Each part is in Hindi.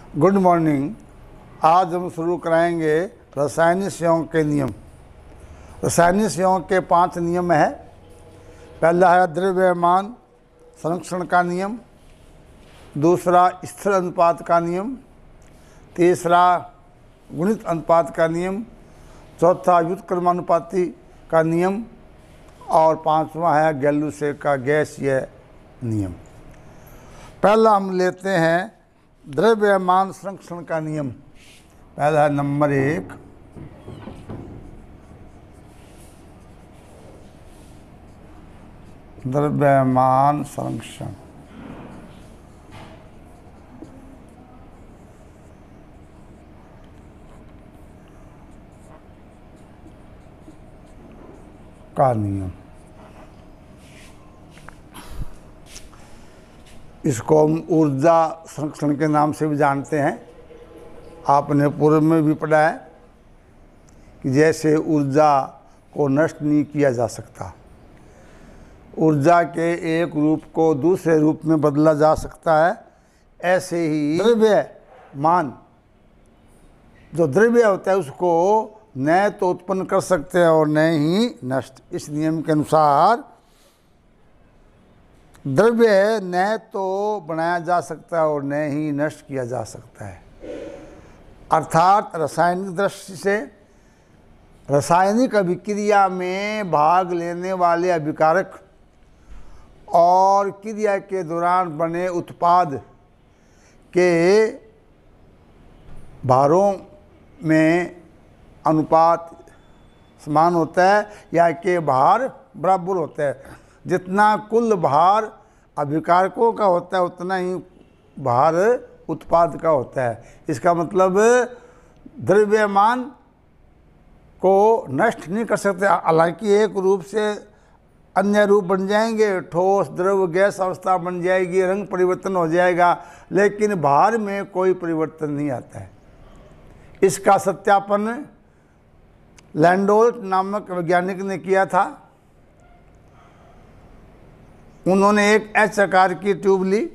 Good morning. आज हम शुरू कराएंगे रासायनिक संयोग के नियम। रासायनिक संयोग के 5 नियम है। पहला है द्रव्यमान संरक्षण का नियम, दूसरा स्थिर अनुपात का नियम, तीसरा गुणित अनुपात का नियम, चौथा व्युत्क्रमानुपाती का नियम और 5वां है गैल्यूसेक का गैसीय नियम। पहला हम लेते हैं द्रव्यमान संरक्षण का नियम। पहला है नंबर 1, द्रव्यमान संरक्षण। का नियम इसको हम ऊर्जा संरक्षण के नाम से भी जानते हैं। आपने पूर्व में भी पढ़ा है कि जैसे ऊर्जा को नष्ट नहीं किया जा सकता, ऊर्जा के एक रूप को दूसरे रूप में बदला जा सकता है, ऐसे ही द्रव्यमान जो द्रव्य होता है उसको न तो उत्पन्न कर सकते हैं और न ही नष्ट। इस नियम के अनुसार द्रव्य न तो बनाया जा सकता है और न ही नष्ट किया जा सकता है। अर्थात रासायनिक दृष्टि से रासायनिक अभिक्रिया में भाग लेने वाले अभिकारक और क्रिया के दौरान बने उत्पाद के भारों में अनुपात समान होता है या के भार बराबर होता है। जितना कुल भार अभिकारकों का होता है उतना ही भार उत्पाद का होता है। इसका मतलब द्रव्यमान को नष्ट नहीं कर सकते, हालांकि एक रूप से अन्य रूप बन जाएंगे, ठोस द्रव गैस अवस्था बन जाएगी, रंग परिवर्तन हो जाएगा, लेकिन भार में कोई परिवर्तन नहीं आता है। इसका सत्यापन लैंडोल्ट नामक वैज्ञानिक ने किया था। उन्होंने एक एच आकार की ट्यूब ली,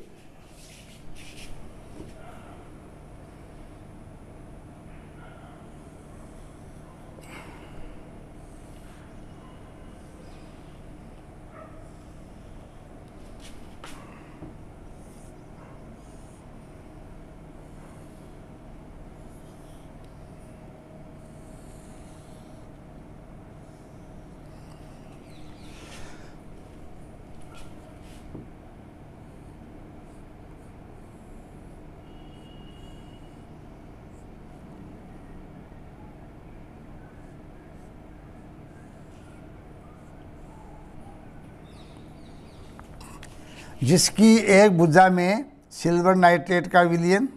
जिसकी एक भुजा में सिल्वर नाइट्रेट का विलयन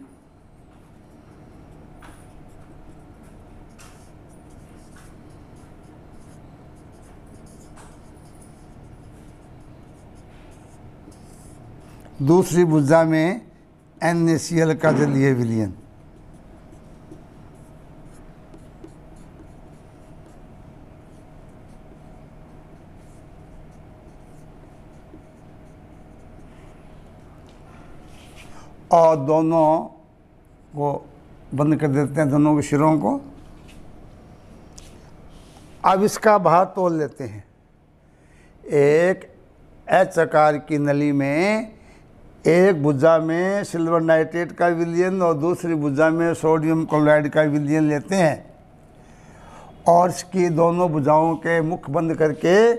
दूसरी भुजा में NaCl का जलीय विलयन। और दोनों को बंद कर देते हैं, दोनों के सिरों को। अब इसका भार तोल लेते हैं। एक एच आकार की नली में एक भुजा में सिल्वर नाइट्रेट का विलयन और दूसरी भुजा में सोडियम क्लोराइड का विलयन लेते हैं और इसकी दोनों भुजाओं के मुख बंद करके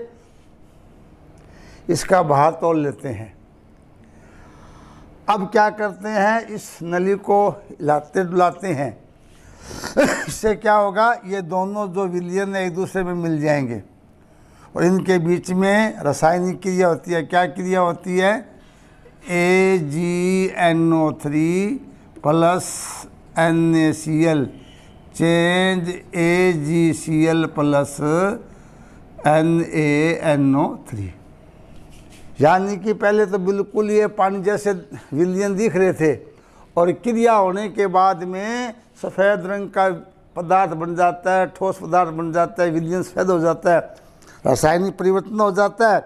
इसका भार तोल लेते हैं। अब क्या करते हैं, इस नली को हिलाते डुलाते हैं। इससे क्या होगा, ये दोनों जो विलयन है एक दूसरे में मिल जाएंगे और इनके बीच में रासायनिक क्रिया होती है। क्या क्रिया होती है, AgNO3 plus NaCl change AgCl plus NaNO3। यानी कि पहले तो बिल्कुल ये पानी जैसे विलयन दिख रहे थे और क्रिया होने के बाद में सफ़ेद रंग का पदार्थ बन जाता है, ठोस पदार्थ बन जाता है, विलयन सफ़ेद हो जाता है, रासायनिक परिवर्तन हो जाता है।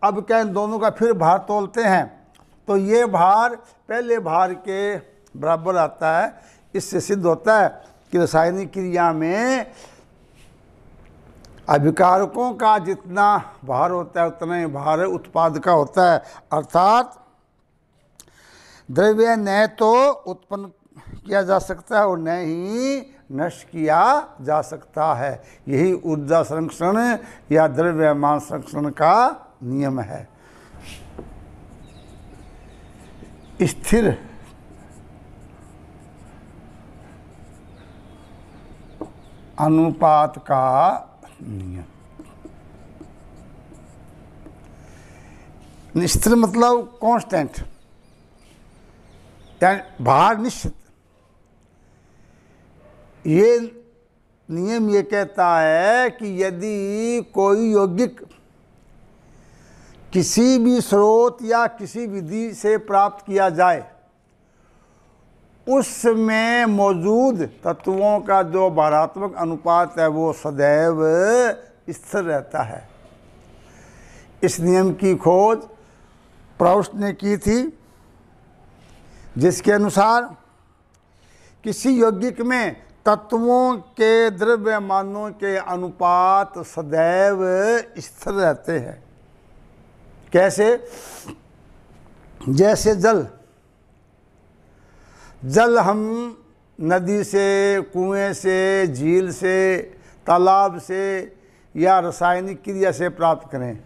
अब क्या इन दोनों का फिर भार तोलते हैं तो ये भार पहले भार के बराबर आता है। इससे सिद्ध होता है कि रासायनिक क्रिया में अभिकारकों का जितना भार होता है उतना ही भार उत्पाद का होता है, अर्थात द्रव्य न तो उत्पन्न किया जा सकता है और न ही नष्ट किया जा सकता है। यही ऊर्जा संरक्षण या द्रव्यमान संरक्षण का नियम है। स्थिर अनुपात का नियम। स्थिर मतलब कांस्टेंट, यानी भार निश्चित। ये नियम ये कहता है कि यदि कोई यौगिक किसी भी स्रोत या किसी विधि से प्राप्त किया जाए, उसमें मौजूद तत्वों का जो भारात्मक अनुपात है वो सदैव स्थिर रहता है। इस नियम की खोज प्राउस्ट ने की थी, जिसके अनुसार किसी यौगिक में तत्वों के द्रव्यमानों के अनुपात सदैव स्थिर रहते हैं। कैसे? जैसे जल हम नदी से, कुएं से, झील से, तालाब से या रासायनिक क्रिया से प्राप्त करें।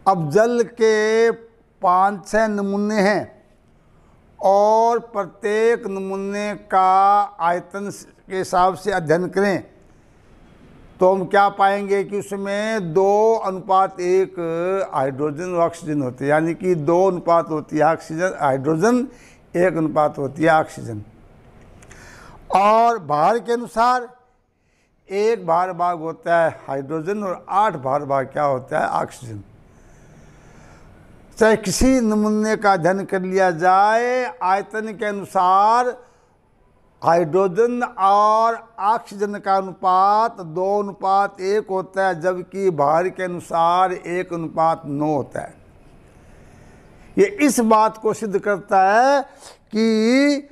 अब जल के 5-6 नमूने हैं और प्रत्येक नमूने का आयतन के हिसाब से अध्ययन करें तो हम क्या पाएंगे कि उसमें 2:1 हाइड्रोजन और ऑक्सीजन होते हैं, यानी कि 2 अनुपात होती है ऑक्सीजन हाइड्रोजन, 1 अनुपात होती है ऑक्सीजन। और भार के अनुसार 1 भार भाग होता है हाइड्रोजन और 8 भार भाग क्या होता है? ऑक्सीजन। चाहे किसी नमूने का अध्ययन कर लिया जाए, आयतन के अनुसार हाइड्रोजन और ऑक्सीजन का अनुपात 2:1 होता है, जबकि भार के अनुसार 1:9 होता है। ये इस बात को सिद्ध करता है कि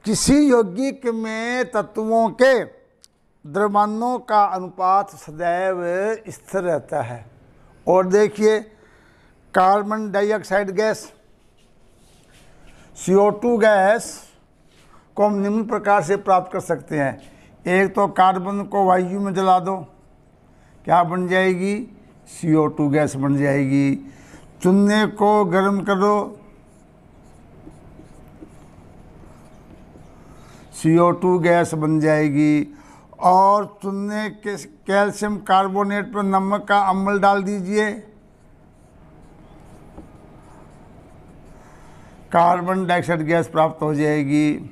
किसी यौगिक में तत्वों के द्रव्यमानों का अनुपात सदैव स्थिर रहता है। और देखिए, carbon dioxide gas, CO2 gas को हम निम्न प्रकार से प्राप्त कर सकते हैं। एक तो कार्बन को वायु में जला दो, क्या बन जाएगी? CO2 गैस बन जाएगी। चूने को गर्म करो, CO2 गैस बन जाएगी। और चूने के कैल्शियम कार्बोनेट पर नमक का अम्ल डाल दीजिए, कार्बन डाइऑक्साइड गैस प्राप्त हो जाएगी।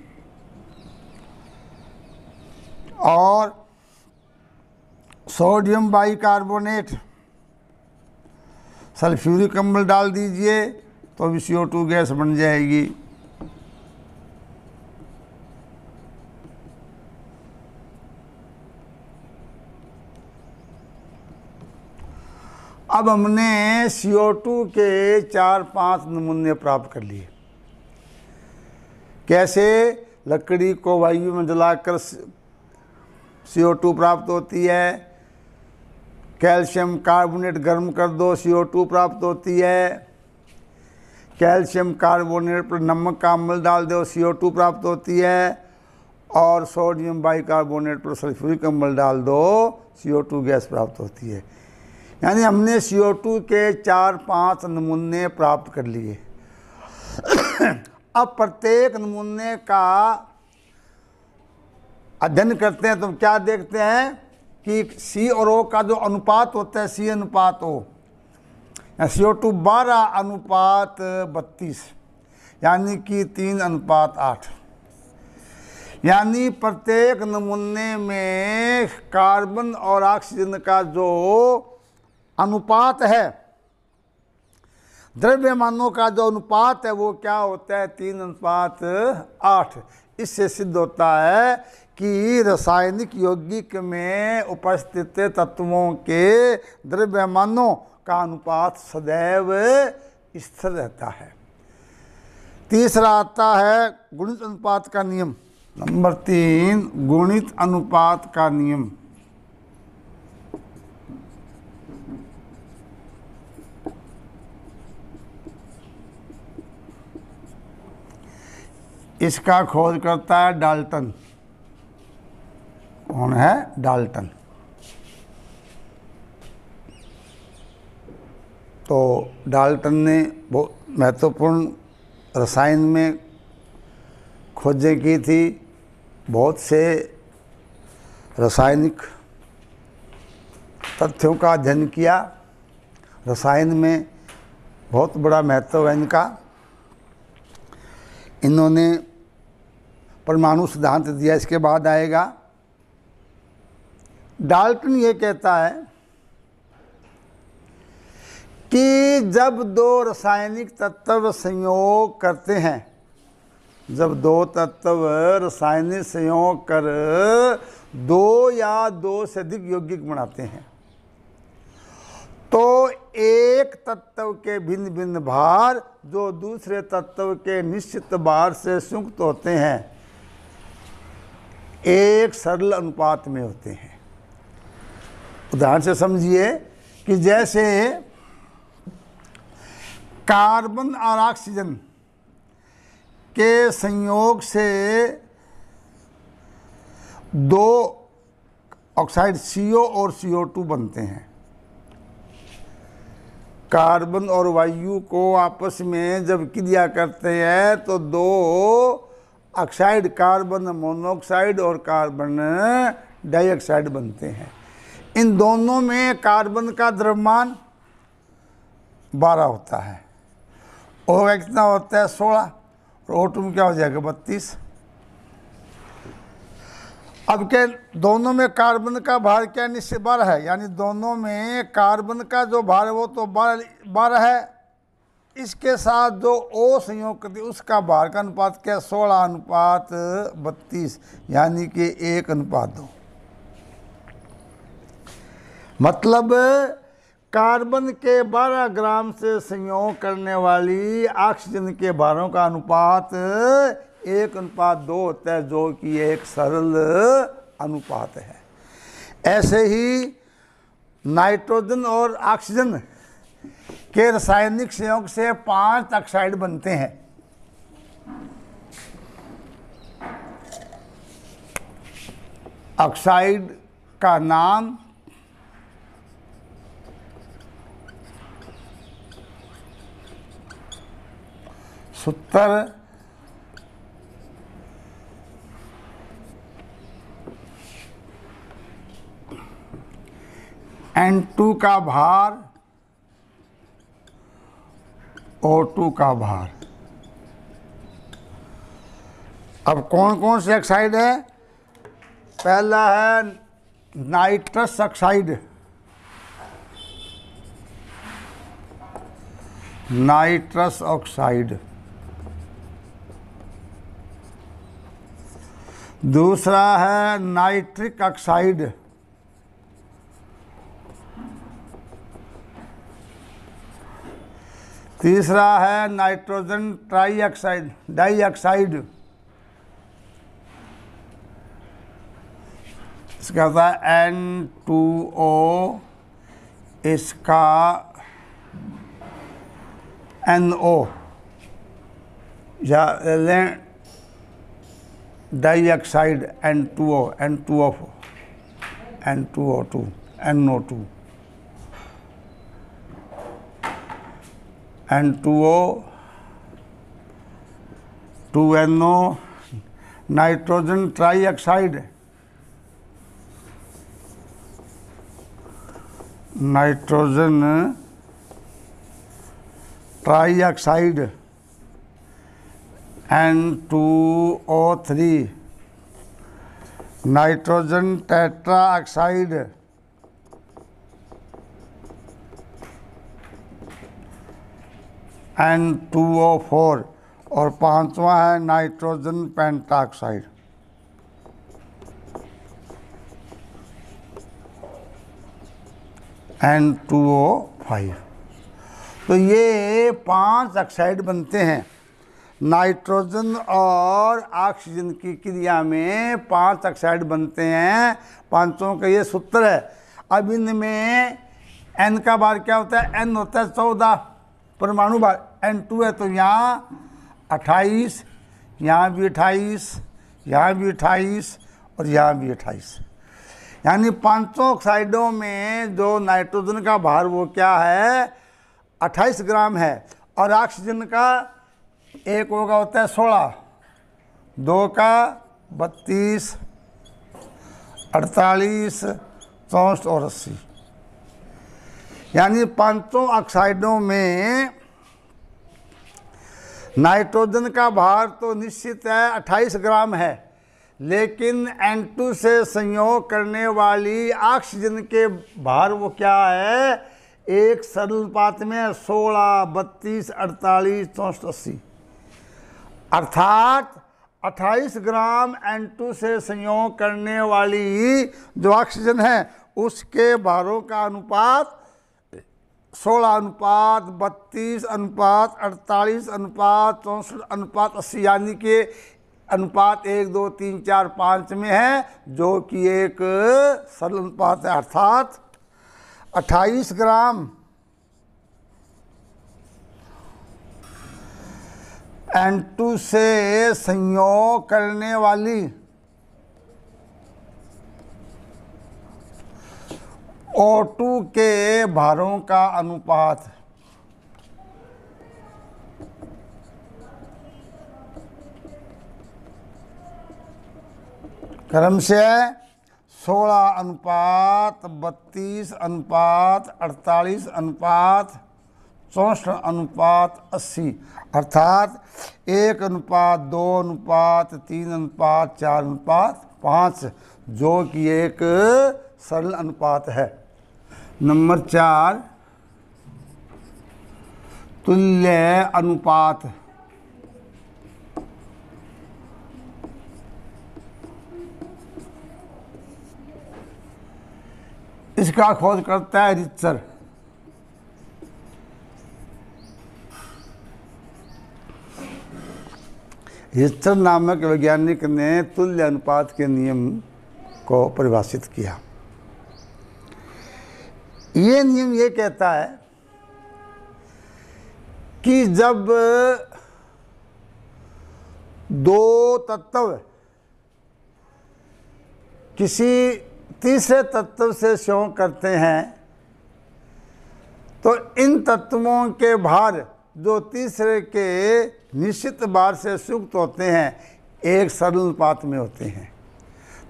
और सोडियम बाइकार्बोनेट, सल्फ्यूरिक अम्ल डाल दीजिए तो भी CO2 गैस बन जाएगी। अब हमने CO2 के 4-5 नमूने प्राप्त कर लिए। कैसे? लकड़ी को वायु में जलाकर CO2 प्राप्त होती है, कैल्शियम कार्बोनेट गर्म कर दो CO2 प्राप्त होती है, कैल्शियम कार्बोनेट पर नमक का अम्ल डाल दो CO2 प्राप्त होती है, और सोडियम बाइकार्बोनेट पर सल्फ्यूरिक अम्ल डाल दो CO2 गैस प्राप्त होती है। यानी हमने CO2 के 4-5 नमूने प्राप्त कर लिए। अब प्रत्येक नमूने का अध्ययन करते हैं तो क्या देखते हैं कि C और O का जो अनुपात होता है, C:O, CO2 12:32, यानी कि 3:8। यानी प्रत्येक नमूने में कार्बन और ऑक्सीजन का जो अनुपात है, द्रव्यमानों का जो अनुपात है वो क्या होता है? 3:8। इससे सिद्ध होता है कि रासायनिक यौगिक में उपस्थित तत्वों के द्रव्यमानों का अनुपात सदैव स्थिर रहता है। तीसरा आता है गुणित अनुपात का नियम। नंबर 3, गुणित अनुपात का नियम। इसका खोज करता है डाल्टन। कौन है? डाल्टन। तो डाल्टन ने बहुत महत्वपूर्ण रसायन में खोजें की थी, बहुत से रासायनिक तथ्यों का अध्ययन किया। रसायन में बहुत बड़ा महत्व है इनका। इन्होंने परमाणु सिद्धांत दिया, इसके बाद आएगा। डाल्टन ये कहता है कि जब दो रासायनिक तत्व संयोग करते हैं, जब दो तत्व रासायनिक संयोग कर दो या दो से अधिक यौगिक बनाते हैं, तो एक तत्व के भिन्न भिन्न भार जो दूसरे तत्व के निश्चित भार से संयुक्त होते हैं, एक सरल अनुपात में होते हैं। उदाहरण से समझिए कि जैसे कार्बन और ऑक्सीजन के संयोग से दो ऑक्साइड CO और CO2 बनते हैं। कार्बन और वायु को आपस में जब क्रिया करते हैं तो दो ऑक्साइड, कार्बन मोनोऑक्साइड और कार्बन डाइऑक्साइड बनते हैं। इन दोनों में कार्बन का द्रव्यमान 12 होता है, OH कितना होता है? 16, और O2 में क्या हो जाएगा? 32। अब के दोनों में कार्बन का भार क्या निश्चित 12 है, यानी दोनों में कार्बन का जो भार है वो तो 12 है। इसके साथ जो O संयोग करती है उसका भार का अनुपात क्या? 16:32, यानी कि 1:2। मतलब कार्बन के 12 ग्राम से संयोग करने वाली ऑक्सीजन के भारों का अनुपात 1:2 होता है, जो कि एक सरल अनुपात है। ऐसे ही नाइट्रोजन और ऑक्सीजन के रासायनिक संयोग से 5 ऑक्साइड बनते हैं। ऑक्साइड का नाम सूत्र N2 का भार, O2 का भार। अब कौन कौन से ऑक्साइड है? पहला है नाइट्रस ऑक्साइड, नाइट्रस ऑक्साइड। दूसरा है नाइट्रिक ऑक्साइड, तीसरा है नाइट्रोजन ट्राइऑक्साइड, डाइऑक्साइड। इसका होता है N2O, इसका NO, या dioxide N2O, N2O4, N2O2, NO2, N2O, 2NO, nitrogen trioxide, nitrogen trioxide N2O3, nitrogen tetroxide N2O4, और पांचवा है नाइट्रोजन पेंटाऑक्साइड। N2O5। तो ये 5 ऑक्साइड बनते हैं। नाइट्रोजन और ऑक्सीजन की क्रिया में 5 ऑक्साइड बनते हैं, पांचों का ये सूत्र है। अब इनमें N का भार क्या होता है? N होता है 14 परमाणु भार, N2 है, तो यहाँ 28, यहाँ भी 28, यहाँ भी 28 और यहाँ भी 28, यानी पांचों ऑक्साइडों में जो नाइट्रोजन का भार वो क्या है? 28 ग्राम है। और ऑक्सीजन का एक होगा होता है 16, 2 का 32, 48, 64 और 80, यानी पांचों ऑक्साइडों में नाइट्रोजन का भार तो निश्चित है 28 ग्राम है, लेकिन N2 से संयोग करने वाली ऑक्सीजन के भार वो क्या है? एक सरल अनुपात में 16, 32, 48, 64, 80, अर्थात 28 ग्राम N2 से संयोग करने वाली जो ऑक्सीजन है उसके भारों का अनुपात 16 अनुपात 32 अनुपात 48 अनुपात 64 अनुपात 80, यानी कि अनुपात 1, 2, 3, 4, 5 में है, जो कि एक सरल अनुपात है। अर्थात 28 ग्राम N2 से संयोग करने वाली O2 के भारों का अनुपात क्रमशः 16 अनुपात 32 अनुपात 48 अनुपात 64 अनुपात 80, अर्थात 1 अनुपात 2 अनुपात 3 अनुपात 4 अनुपात 5, जो कि एक सरल अनुपात है। नंबर 4, तुल्य अनुपात। इसका खोज करता है रिचर। रिचर नामक वैज्ञानिक ने तुल्य अनुपात के नियम को परिभाषित किया। ये नियम ये कहता है कि जब दो तत्व किसी तीसरे तत्व से संयोग करते हैं तो इन तत्वों के भार जो तीसरे के निश्चित भार से संयुक्त होते हैं एक सरल अनुपात में होते हैं,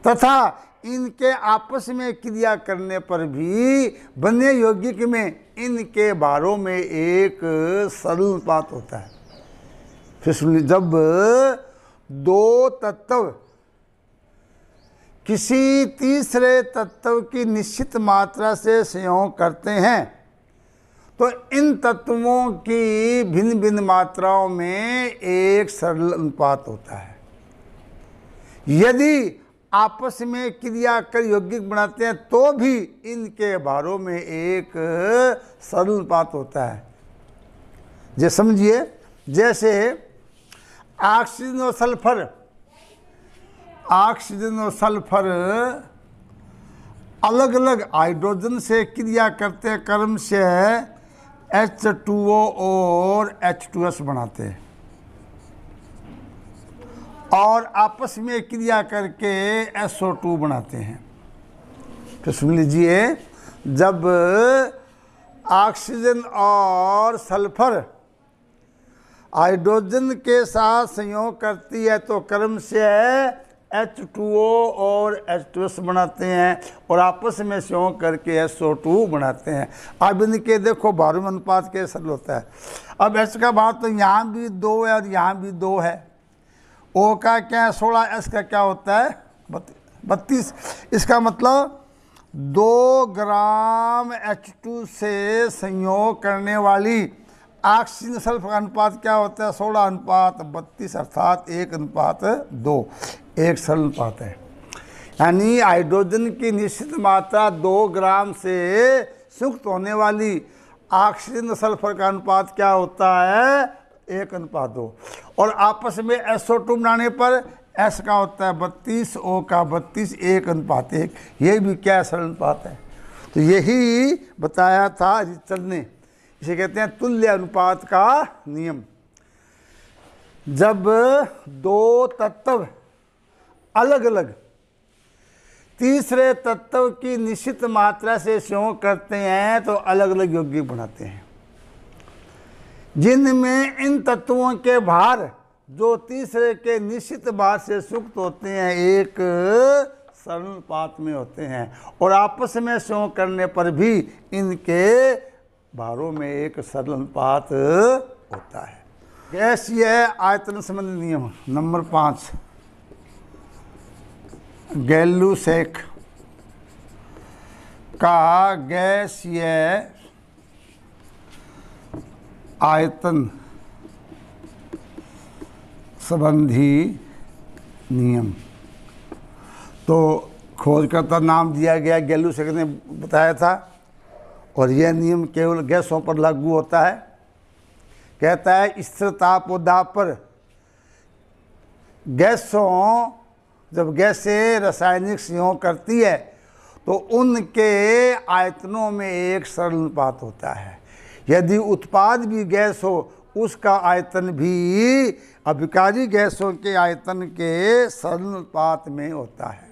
तथा इनके आपस में क्रिया करने पर भी बने यौगिक में इनके भारों में एक सरल अनुपात होता है। फिर सुनिए, जब दो तत्व किसी तीसरे तत्व की निश्चित मात्रा से संयोग करते हैं तो इन तत्वों की भिन्न भिन्न मात्राओं में एक सरल अनुपात होता है। यदि आपस में क्रिया कर यौगिक बनाते हैं तो भी इनके भारों में एक सरल अनुपात होता है। जैसे समझिए, जैसे ऑक्सीजन और सल्फर अलग अलग हाइड्रोजन से क्रिया करते क्रम से H2O और H2S बनाते हैं और आपस में क्रिया करके SO2 बनाते हैं। तो सुन लीजिए, जब ऑक्सीजन और सल्फर हाइड्रोजन के साथ संयोग करती है तो क्रम से H2O और H2S बनाते हैं और आपस में संयोग करके SO2 बनाते हैं। अब इनके देखो भारों में अनुपात कैसे सरल होता है। अब H का भार तो यहाँ भी 2 है और यहाँ भी 2 है। O का क्या है 16, S का क्या होता है 32। इसका मतलब 2 ग्राम H2 से संयोग करने वाली ऑक्सीजन सल्फर का अनुपात क्या होता है 16 अनुपात 32, अर्थात 1:2, एक सरल अनुपात है। यानी हाइड्रोजन की निश्चित मात्रा 2 ग्राम से संयुक्त होने वाली ऑक्सीजन सल्फर का अनुपात क्या होता है 1:2। और आपस में SO2 बनाने पर S का होता है 32, O का 32, 1:1। ये भी क्या सरल अनुपात है। तो यही बताया था रिचर ने, इसे कहते हैं तुल्य अनुपात का नियम। जब दो तत्व अलग अलग तीसरे तत्व की निश्चित मात्रा से संयोग करते हैं तो अलग अलग यौगिक बनाते हैं, जिनमें इन तत्वों के भार जो तीसरे के निश्चित भार से सुक्त होते हैं एक सरल अनुपात में होते हैं, और आपस में संयोग करने पर भी इनके भारों में एक सरल अनुपात होता है। गैसीय आयतन संबंधी नियम नंबर 5, गैलुसेक का गैसीय आयतन संबंधी नियम। तो खोजकर्ता नाम दिया गया, गैलुसेक ने बताया था, और यह नियम केवल गैसों पर लागू होता है। कहता है स्थिर ताप और दाब पर गैसों, जब गैसें रासायनिक संयोग करती है तो उनके आयतनों में एक सरल अनुपात होता है। यदि उत्पाद भी गैस हो उसका आयतन भी अभिकारी गैसों के आयतन के सरल अनुपात में होता है।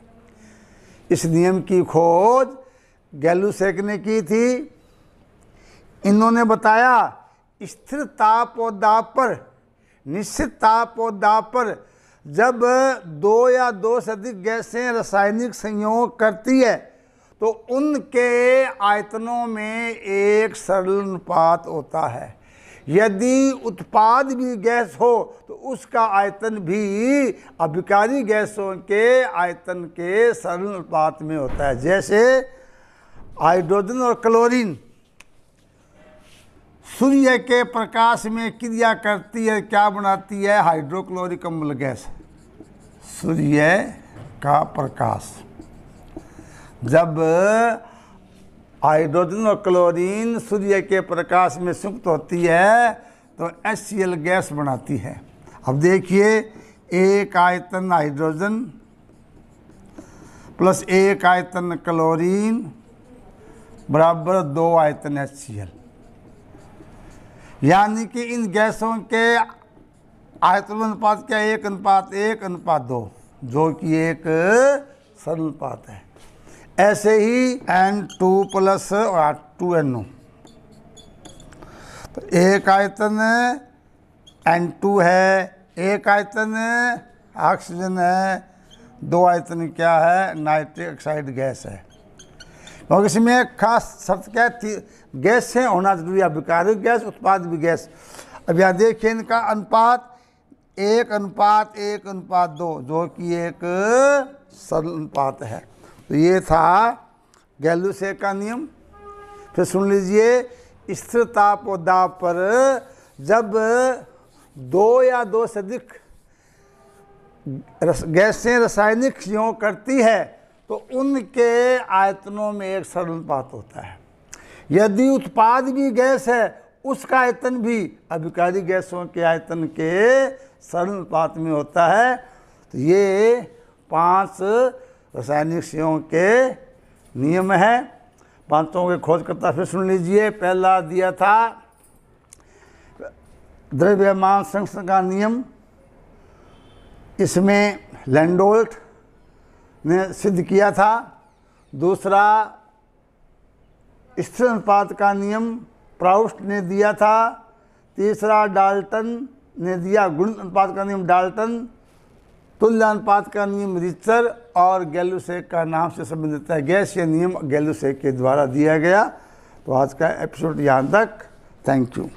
इस नियम की खोज गैलुसेक ने की थी। इन्होंने बताया स्थिर ताप और दाब पर, निश्चित ताप और दाब पर जब दो या दो से अधिक गैसें रासायनिक संयोग करती है तो उनके आयतनों में एक सरल अनुपात होता है। यदि उत्पाद भी गैस हो तो उसका आयतन भी अभिकारी गैसों के आयतन के सरल अनुपात में होता है। जैसे हाइड्रोजन और क्लोरीन सूर्य के प्रकाश में क्रिया करती है, क्या बनाती है? हाइड्रोक्लोरिक अम्ल गैस। सूर्य का प्रकाश, जब हाइड्रोजन और क्लोरीन सूर्य के प्रकाश में सुक्त होती है तो HCl गैस बनाती है। अब देखिए, एक आयतन हाइड्रोजन प्लस एक आयतन क्लोरीन बराबर 2 आयतन HCl, यानी कि इन गैसों के आयतन अनुपात क्या? 1:1:2, जो कि एक सरल अनुपात है। ऐसे ही N2 प्लस 2NO, तो एक आयतन N2 है, एक आयतन ऑक्सीजन है, 2 आयतन क्या है? नाइट्रिक ऑक्साइड गैस है। क्योंकि इसमें एक खास शर्त क्या थी? गैस से होना जरूरी है, अभिकारी गैस, उत्पाद भी गैस। अब यहाँ देखिए इनका अनुपात 1:1:2, जो कि एक सरल अनुपात है। तो ये था गैलुसेक का नियम। फिर सुन लीजिए, स्थिर ताप और दाब पर जब 2 या 2 से अधिक गैसें रासायनिक संयोग करती है तो उनके आयतनों में एक सरल अनुपात होता है। यदि उत्पाद भी गैस है उसका आयतन भी अभिकारी गैसों के आयतन के सरल अनुपात में होता है। तो ये 5 रासायनिक संयोग के नियम है। 5 के खोजकर्ता फिर सुन लीजिए। पहला दिया था द्रव्यमान संरक्षण का नियम, इसमें लैंडोल्ट ने सिद्ध किया था। दूसरा स्थिर अनुपात का नियम प्राउस्ट ने दिया था। तीसरा डाल्टन ने दिया गुणित अनुपात का नियम डाल्टन। तुल्य अनुपात का नियम रिचर, और गैलुसेक का नाम से संबंधित है। गैसीय नियम गैलुसेक के द्वारा दिया गया। तो आज का एपिसोड यहाँ तक। Thank you.